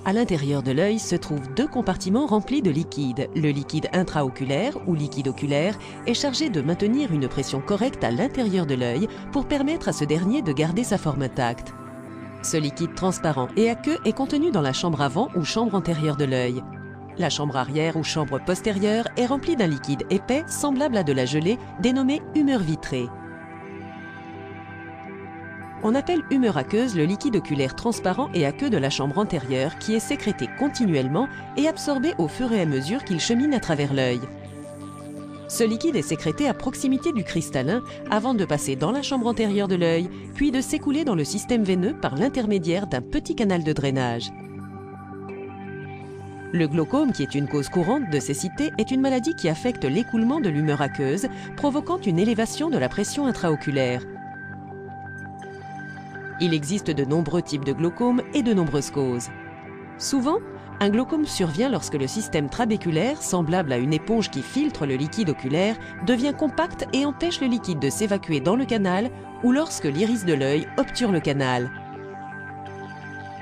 À l'intérieur de l'œil se trouvent deux compartiments remplis de liquide. Le liquide intraoculaire ou liquide oculaire est chargé de maintenir une pression correcte à l'intérieur de l'œil pour permettre à ce dernier de garder sa forme intacte. Ce liquide transparent et aqueux est contenu dans la chambre avant ou chambre antérieure de l'œil. La chambre arrière ou chambre postérieure est remplie d'un liquide épais semblable à de la gelée dénommé humeur vitrée. On appelle humeur aqueuse le liquide oculaire transparent et aqueux de la chambre antérieure qui est sécrété continuellement et absorbé au fur et à mesure qu'il chemine à travers l'œil. Ce liquide est sécrété à proximité du cristallin avant de passer dans la chambre antérieure de l'œil, puis de s'écouler dans le système veineux par l'intermédiaire d'un petit canal de drainage. Le glaucome, qui est une cause courante de cécité, est une maladie qui affecte l'écoulement de l'humeur aqueuse, provoquant une élévation de la pression intraoculaire. Il existe de nombreux types de glaucome et de nombreuses causes. Souvent, un glaucome survient lorsque le système trabéculaire, semblable à une éponge qui filtre le liquide oculaire, devient compact et empêche le liquide de s'évacuer dans le canal ou lorsque l'iris de l'œil obture le canal.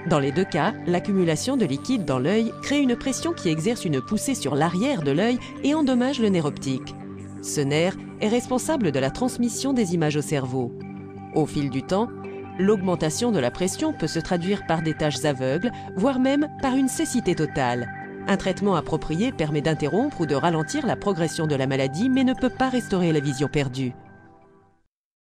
Dans les deux cas, l'accumulation de liquide dans l'œil crée une pression qui exerce une poussée sur l'arrière de l'œil et endommage le nerf optique. Ce nerf est responsable de la transmission des images au cerveau. Au fil du temps, l'augmentation de la pression peut se traduire par des taches aveugles, voire même par une cécité totale. Un traitement approprié permet d'interrompre ou de ralentir la progression de la maladie, mais ne peut pas restaurer la vision perdue.